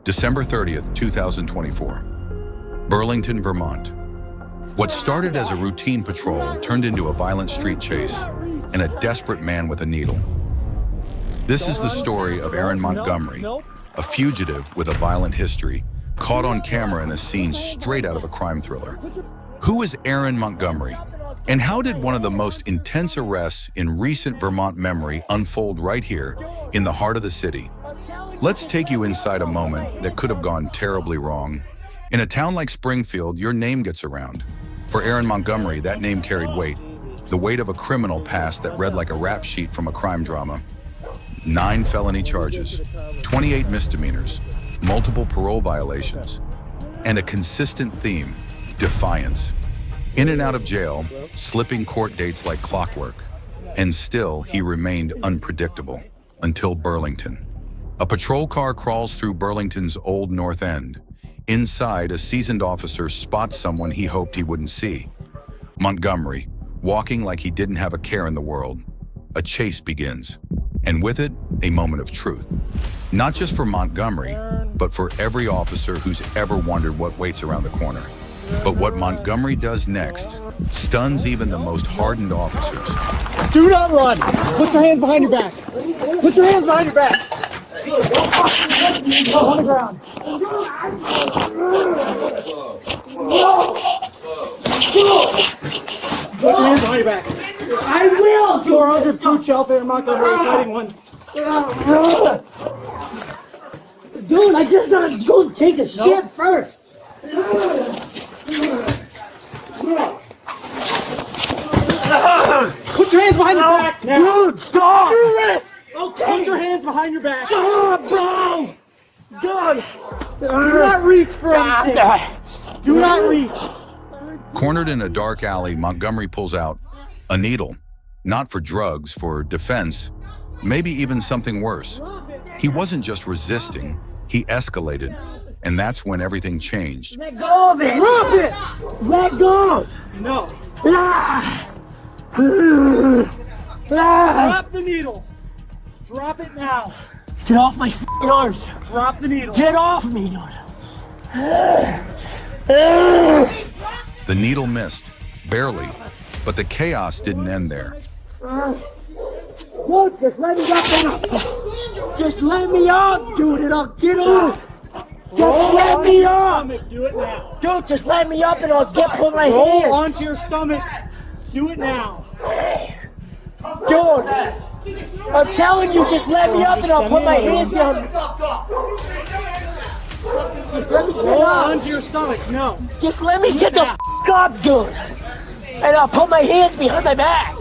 December 30th, 2024. Burlington, Vermont. What started as a routine patrol turned into a violent street chase and a desperate man with a needle. This is the story of Aaron Montgomery, a fugitive with a violent history, caught on camera in a scene straight out of a crime thriller. Who is Aaron Montgomery? And how did one of the most intense arrests in recent Vermont memory unfold right here in the heart of the city? Let's take you inside a moment that could have gone terribly wrong. In a town like Springfield, your name gets around. For Aaron Montgomery, that name carried weight. The weight of a criminal past that read like a rap sheet from a crime drama. 9 felony charges, 28 misdemeanors, multiple parole violations, and a consistent theme, defiance. In and out of jail, slipping court dates like clockwork. And still, he remained unpredictable until Burlington. A patrol car crawls through Burlington's Old North End. Inside, a seasoned officer spots someone he hoped he wouldn't see. Montgomery, walking like he didn't have a care in the world. A chase begins, and with it, a moment of truth. Not just for Montgomery, but for every officer who's ever wondered what waits around the corner. But what Montgomery does next stuns even the most hardened officers. Do not run! Put your hands behind your back! Put your hands behind your back! On the ground. Put your hands behind your back. I will! Door on your food shelf, Aaron Montgomery, fighting one. Dude, I just gotta go take a shit first. Put your hands behind your back now. Dude, stop! Do this! Okay. Put your hands behind your back. Bro! Dude! Do not reach for anything. Do not reach. Cornered in a dark alley, Montgomery pulls out a needle. Not for drugs, for defense, maybe even something worse. He wasn't just resisting, he escalated. And that's when everything changed. Let go of it! Drop it! Let go! No. Ah. Ah. Drop the needle. Drop it now. Get off my f***ing arms! Drop the needle. Get off me, dude! The needle missed, barely, but the chaos didn't end there. Dude, just let me up! Just let me up, dude, and I'll get off! Just let me up! Do it now. Dude, just let me up and I'll put my Roll hands! onto your stomach. Do it now. Dude! I'm telling you, just let me up and I'll put my hands down. Just let me get Roll up. onto your stomach. No. Just let me get the f*** up, dude. And I'll put my hands behind my back.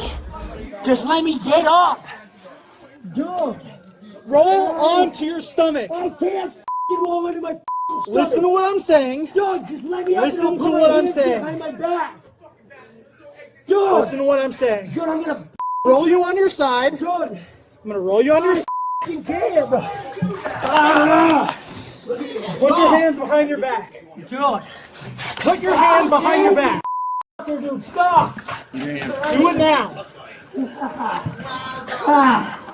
Just let me get up. Dude. Roll onto your stomach. I can't f***ing roll into my f***ing stomach. Listen to what I'm saying. Dude, just let me up Listen and to I'll put what my I'm hands saying. behind my back. Dude. Listen to what I'm saying. Dude, I'm gonna Roll you on your side. dude. I'm gonna roll you on your side. F***ing damn. Ah. Put your hands behind your back. Dude. Put your hand behind your back. Dude, stop. Do it now.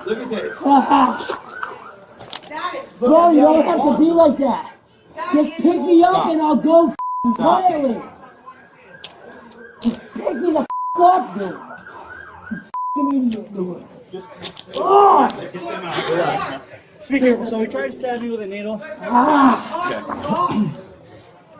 Look at this. Bro, you don't have to be like that. Just pick me up and I'll go f***ing quietly. Just pick me the f*** up, dude. You f***ing idiot, dude. Oh! Be careful. So he tried to stab you with a needle. Ah!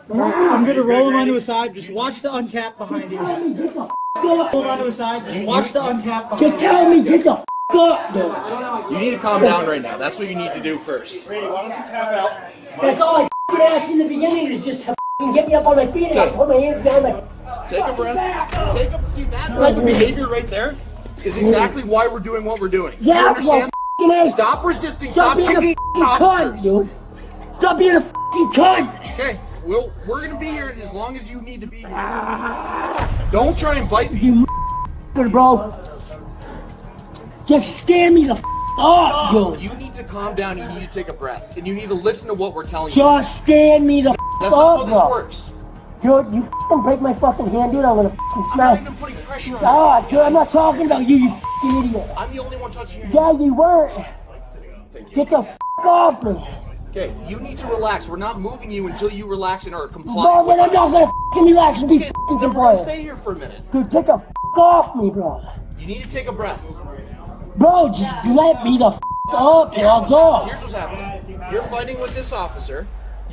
I'm gonna roll him onto his side. Just watch the uncap behind you. Tell me get the f*** Roll up. him onto his side. Just watch the uncap behind Just tell me get the f*** up, dude. You need to calm down right now. That's what you need to do first. That's all I f***ing asked in the beginning is just f***ing get me up on my feet and I'll put my hands behind my Take a breath. See that type of behavior right there is exactly why we're doing what we're doing. Do you Yeah, understand? well, Stop resisting. Stop being a kicking f***ing cunt, officers. dude. Stop being a f***ing cunt. Okay, we're gonna be here as long as you need to be here. Don't try and bite me. You bro. Just stand me the f*** up, dude. You need to calm down. You need to take a breath, and you need to listen to what we're telling you. Just stand me the f*** That's not how up, this bro. works. Dude, you f***ing break my fucking hand, dude. I'm gonna f***ing I'm not smash. even putting pressure on you. Ah, dude, I'm not talking about you, you f***ing idiot. I'm the only one touching your hand. Yeah, you weren't. Thank you. Get the f*** off me. Okay, you need to relax. We're not moving you until you relax and are Bro, compliant then with I'm not us. gonna f***ing relax and be Okay, f***ing then we're gonna compliant. stay here for a minute. Dude, take a f*** off me, bro. You need to take a breath. Bro, just let me the f*** up and I'll go. Here's what's happening. You're fighting with this officer.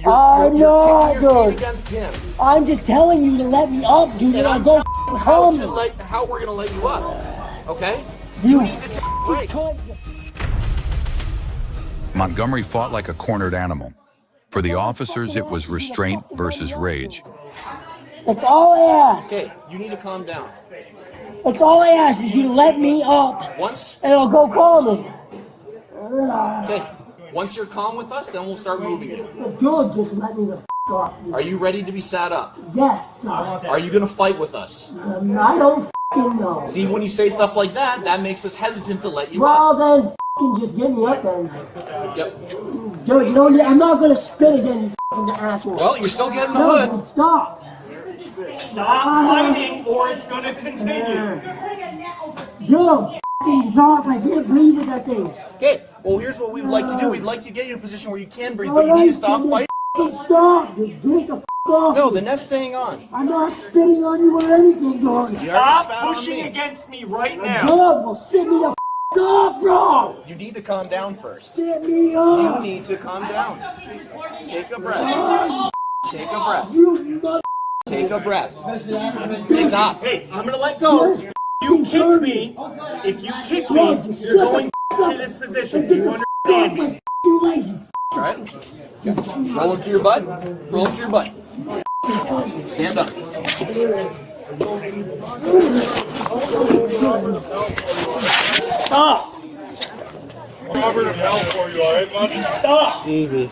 I You're know, kicking your feet dude. against him. I'm just telling you to let me up, dude, And and I'll I'm go telling you home. how we're gonna let you up. Okay? You need to take a break. Montgomery fought like a cornered animal. For the officers, it was restraint versus rage. That's all I ask. Okay, you need to calm down. That's all I ask is you to let me up Once, and I'll go calmly. okay, once you're calm with us, then we'll start moving you. Dude, just let me the f*** off. Dude. Are you ready to be sat up? Yes, sir. Are you gonna fight with us? I don't f***ing know. See, when you say stuff like that, that makes us hesitant to let you Well, up. then f***ing just get me up then. Yep. Dude, you know, I'm not gonna spit again, you f***ing asshole. Well, you're still getting the No, hood. dude, stop. Stop fighting or it's gonna continue. Dude, f***ing stop. I can't breathe with that thing. Okay, well, here's what we would like to do. We'd like to get you in a position where you can breathe, but you need to stop fighting. F***ing stop, dude. Get the f*** off. No, the net's staying on. I'm not spitting on you or anything, dude. You already Stop spat on pushing me. against me right Dude, now. well, sit me the f*** up, bro. You need to calm down first. Sit me You up. need to calm down. Take a breath. Take a breath. You mother. Take a breath. Stop. Hey, I'm gonna let go. You kick me. If you kick me, you're going to this position. Do you understand me? You lazy. All right. Roll up to your butt. Roll up to your butt. Stand up. Stop. Robert of hell for you, all right, buddy? Stop. Easy.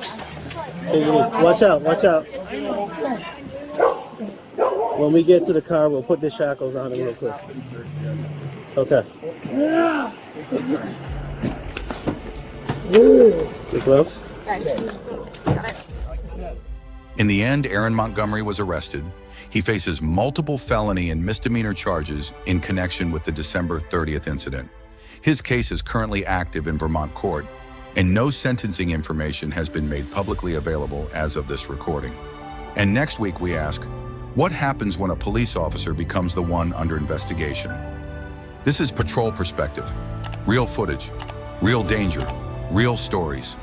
Easy. Watch out, watch out. When we get to the car, we'll put the shackles on him real quick. Okay. You close? In the end, Aaron Montgomery was arrested. He faces multiple felony and misdemeanor charges in connection with the December 30th incident. His case is currently active in Vermont court, and no sentencing information has been made publicly available as of this recording. And next week we ask, what happens when a police officer becomes the one under investigation? This is Patrol Perspective. Real footage, real danger, real stories.